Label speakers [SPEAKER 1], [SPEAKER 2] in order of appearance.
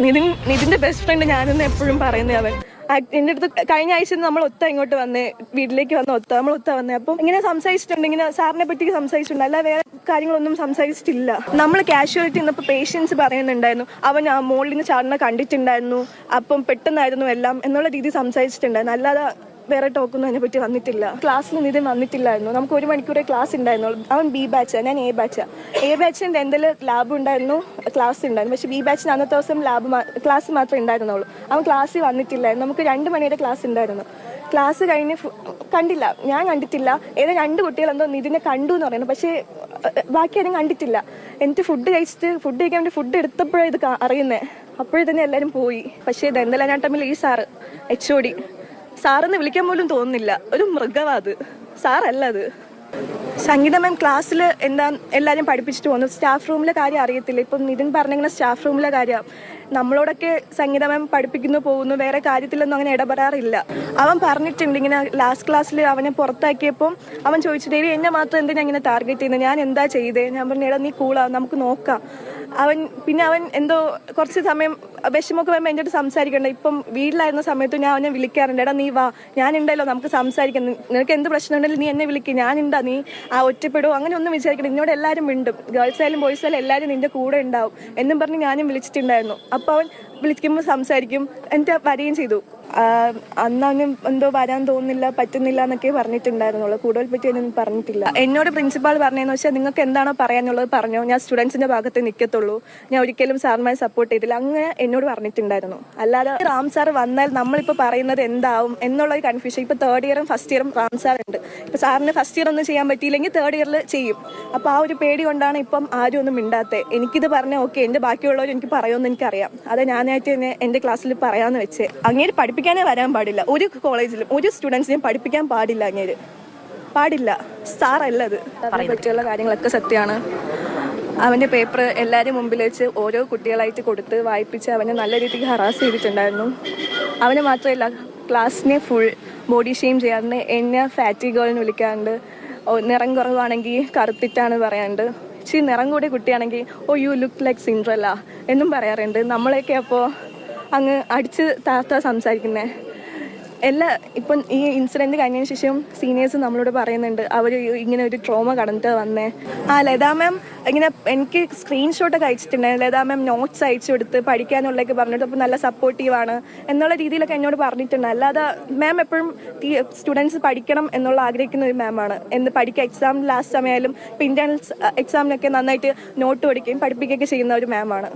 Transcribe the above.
[SPEAKER 1] നിതിന്റെ best friend ഞാനെന്ന് എപ്പോഴും പറയുന്നത് അവൻ. എൻ്റെ അടുത്ത് കഴിഞ്ഞ ആഴ്ച നമ്മൾ ഇങ്ങോട്ട് വന്നേ, വീട്ടിലേക്ക് നമ്മൾ വന്നേ. അപ്പം ഇങ്ങനെ സംസാരിച്ചിട്ടുണ്ട്, ഇങ്ങനെ സാറിനെ പറ്റി സംസാരിച്ചിട്ടുണ്ട്, അല്ല വേറെ കാര്യങ്ങളൊന്നും സംസാരിച്ചിട്ടില്ല. നമ്മൾ കാഷ്വാലിറ്റി ഇന്നപ്പോൾ പേഷ്യൻസ് പറയുന്നുണ്ടായിരുന്നു, അവൻ ആ മോളിൽ നിന്ന് ചാടിനെ കണ്ടിട്ടുണ്ടായിരുന്നു, അപ്പം പെട്ടെന്നായിരുന്നു എല്ലാം എന്നുള്ള രീതി സംസാരിച്ചിട്ടുണ്ടായിരുന്നു. അല്ലാതെ വേറെ ടോക്കൊന്നും അതിനെ പറ്റി വന്നിട്ടില്ല. ക്ലാസ്സിൽ നിതിൻ വന്നിട്ടില്ലായിരുന്നു. നമുക്ക് 1 മണിക്കൂറേ ക്ലാസ് ഉണ്ടായിരുന്നുള്ളൂ. അവൻ B ബാച്ചാണ്, ഞാൻ A ബാച്ചാണ്. A ബാച്ചിൻ്റെ എന്തെങ്കിലും ലാബ് ഉണ്ടായിരുന്നു, ക്ലാസ് ഉണ്ടായിരുന്നു. പക്ഷേ B ബാച്ചിന് അന്നത്തെ ദിവസം ക്ലാസ് മാത്രമേ ഉണ്ടായിരുന്നുള്ളൂ. അവൻ ക്ലാസ്സിൽ വന്നിട്ടില്ലായിരുന്നു. നമുക്ക് 2 മണിയുടെ ക്ലാസ് ഉണ്ടായിരുന്നു. ക്ലാസ് കഴിഞ്ഞ് കണ്ടില്ല, ഞാൻ കണ്ടിട്ടില്ല. ഏതോ 2 കുട്ടികളെന്തോ നിതിനെ കണ്ടു എന്ന് പറയുന്നത്, പക്ഷേ ബാക്കി ആരും കണ്ടിട്ടില്ല. എനിക്ക് ഫുഡ് കഴിക്കാൻ വേണ്ടി ഫുഡ് എടുത്തപ്പോഴേ ഇത് അറിയുന്നത്. അപ്പോഴേ തന്നെ എല്ലാവരും പോയി. പക്ഷേ ഡെന്റൽ അനാട്ടമിയിൽ ഈ സാറ് HOD സാറെന്ന് വിളിക്കാൻ പോലും തോന്നുന്നില്ല, ഒരു മൃഗവാത്. സാറല്ല അത്. സംഗീത മാം ക്ലാസ്സിൽ എന്താ എല്ലാവരും പഠിപ്പിച്ചിട്ട് പോകുന്നു. സ്റ്റാഫ് റൂമിലെ കാര്യം അറിയത്തില്ല. ഇപ്പം നിതിൻ പറഞ്ഞിങ്ങനെ സ്റ്റാഫ് റൂമിലെ കാര്യം നമ്മളോടൊക്കെ സംഗീത മാം പഠിപ്പിക്കുന്നു പോകുന്നു, വേറെ കാര്യത്തിലൊന്നും അങ്ങനെ ഇടപെടാറില്ല. അവൻ പറഞ്ഞിട്ടുണ്ട് ഇങ്ങനെ ലാസ്റ്റ് ക്ലാസ്സിൽ അവനെ പുറത്താക്കിയപ്പോൾ അവൻ ചോദിച്ചിട്ട് എന്നെ മാത്രം എന്തിനാ ഇങ്ങനെ ടാർഗറ്റ് ചെയ്യുന്നത്, ഞാൻ എന്താ ചെയ്തേ? ഞാൻ പറഞ്ഞു എടാ നീ കൂളാ, നമുക്ക് നോക്കാം. അവൻ എന്തോ കുറച്ച് സമയം വിഷമമൊക്കെ വരുമ്പോൾ എൻ്റെ അടുത്ത് സംസാരിക്കണ്ട. ഇപ്പം വീട്ടിലായിരുന്ന സമയത്ത് ഞാൻ അവനെ വിളിക്കാറുണ്ട്, എടാ നീ വാ, ഞാനുണ്ടല്ലോ, നമുക്ക് സംസാരിക്കാം, നിനക്ക് എന്ത് പ്രശ്നം ഉണ്ടെങ്കിലും നീ എന്നെ വിളിക്കുക, ഞാനുണ്ടാ, നീ ഒറ്റപ്പെടുമോ അങ്ങനെ ഒന്നും വിചാരിക്കണം, നിന്നോട് എല്ലാവരും മിണ്ടും, ഗേൾസ് ആയാലും ബോയ്സ് ആയാലും എല്ലാവരും നിൻ്റെ കൂടെ ഉണ്ടാവും എന്നും പറഞ്ഞ് ഞാനും വിളിച്ചിട്ടുണ്ടായിരുന്നു. അപ്പോൾ അവൻ വിളിക്കുമ്പോൾ സംസാരിക്കും, എന്നിട്ട് വരികയും ചെയ്തു. അന്ന് അവന് എന്തോ വരാൻ തോന്നുന്നില്ല, പറ്റുന്നില്ല എന്നൊക്കെ പറഞ്ഞിട്ടുണ്ടായിരുന്നുള്ളൂ. കൂടുതൽ പറ്റിയൊന്നും പറഞ്ഞിട്ടില്ല. എന്നോട് പ്രിൻസിപ്പാൾ പറഞ്ഞതെന്ന് വെച്ചാൽ നിങ്ങൾക്ക് എന്താണോ പറയാനുള്ളത് പറഞ്ഞോ, ഞാൻ സ്റ്റുഡൻസിന്റെ ഭാഗത്ത് നിൽക്കത്തുള്ളൂ, ഞാൻ ഒരിക്കലും സാറിന്മാരെ സപ്പോർട്ട് ചെയ്തില്ല, അങ്ങനെ എന്നോട് പറഞ്ഞിട്ടുണ്ടായിരുന്നു. അല്ലാതെ റാം സാർ വന്നാൽ നമ്മളിപ്പോൾ പറയുന്നത് എന്താവും എന്നുള്ളൊരു കൺഫ്യൂഷൻ. ഇപ്പോൾ 3rd ഇയറും 1st ഇയറും റാം സാർ ഉണ്ട്. ഇപ്പോൾ സാറിന് 1st ഇയർ ഒന്നും ചെയ്യാൻ പറ്റിയില്ലെങ്കിൽ 3rd ഇയറിൽ ചെയ്യും. അപ്പോൾ ആ ഒരു പേടി കൊണ്ടാണ് ഇപ്പം ആരും ഒന്നും മിണ്ടാത്തത്. എനിക്കിത് പറഞ്ഞാൽ ഓക്കെ, എൻ്റെ ബാക്കിയുള്ളവർ എനിക്ക് പറയുമെന്ന് എനിക്കറിയാം. അത് ഞാനായിട്ട് തന്നെ എൻ്റെ ക്ലാസ്സിൽ പറയാമെന്ന് വെച്ചേ. അങ്ങേര് പഠിപ്പിക്കാനേ വരാൻ പാടില്ല, ഒരു കോളേജിലും ഒരു സ്റ്റുഡൻസിനെയും പഠിപ്പിക്കാൻ പാടില്ല. അങ്ങേര് പാടില്ല, സാറല്ലത്. അതിനെ പറ്റിയുള്ള കാര്യങ്ങളൊക്കെ സത്യമാണ്. അവൻ്റെ പേപ്പർ എല്ലാവരും മുമ്പിൽ വെച്ച് ഓരോ കുട്ടികളായിട്ട് കൊടുത്ത് വായിപ്പിച്ച് അവനെ നല്ല രീതിക്ക് ഹറാസ് ചെയ്തിട്ടുണ്ടായിരുന്നു. അവനെ മാത്രമല്ല, ക്ലാസ്സിനെ ഫുൾ ബോഡി ഷെയിം ചെയ്യാറുണ്ട്. എന്നെ ഫാറ്റി ഗേൾന്ന് വിളിക്കാറുണ്ട്. നിറം കുറവാണെങ്കിൽ കറുത്തിട്ടാണ് പറയാറുണ്ട്. ഇച്ചിരി നിറം കൂടിയ കുട്ടിയാണെങ്കിൽ യു ലുക്ക് ലൈക്ക് സിൻഡ്രല്ല എന്നും പറയാറുണ്ട്. നമ്മളെയൊക്കെ അപ്പോൾ അങ്ങ് അടിച്ച് താത്ത സംസാരിക്കുന്നത്. ഇപ്പം ഈ ഇൻസിഡൻറ്റ് കഴിഞ്ഞതിന് ശേഷം സീനിയേഴ്സ് നമ്മളോട് പറയുന്നുണ്ട് അവർ ഇങ്ങനെ ഒരു ട്രോമ കടന്നിട്ട് വന്നേ. ലതാ മാം ഇങ്ങനെ എനിക്ക് സ്ക്രീൻഷോട്ടൊക്കെ അയച്ചിട്ടുണ്ടായിരുന്നു. ലതാ മാം നോട്ട്സ് അയച്ചു കൊടുത്ത് പഠിക്കാനുള്ളതൊക്കെ പറഞ്ഞിട്ട് അപ്പോൾ നല്ല സപ്പോർട്ടീവാണ് എന്നുള്ള രീതിയിലൊക്കെ എന്നോട് പറഞ്ഞിട്ടുണ്ട്. അല്ലാതെ മാം എപ്പോഴും സ്റ്റുഡൻസ് പഠിക്കണം എന്നുള്ള ആഗ്രഹിക്കുന്ന ഒരു മാമാണ്. പഠിക്കുക, എക്സാം ലാസ്റ്റ് സമയമായാലും ഇപ്പോൾ ഇൻറ്റേർണൽസ് എക്സാമിനൊക്കെ നന്നായിട്ട് നോട്ട് പഠിക്കുകയും പഠിപ്പിക്കുകയൊക്കെ ചെയ്യുന്ന ഒരു മാമാണ്.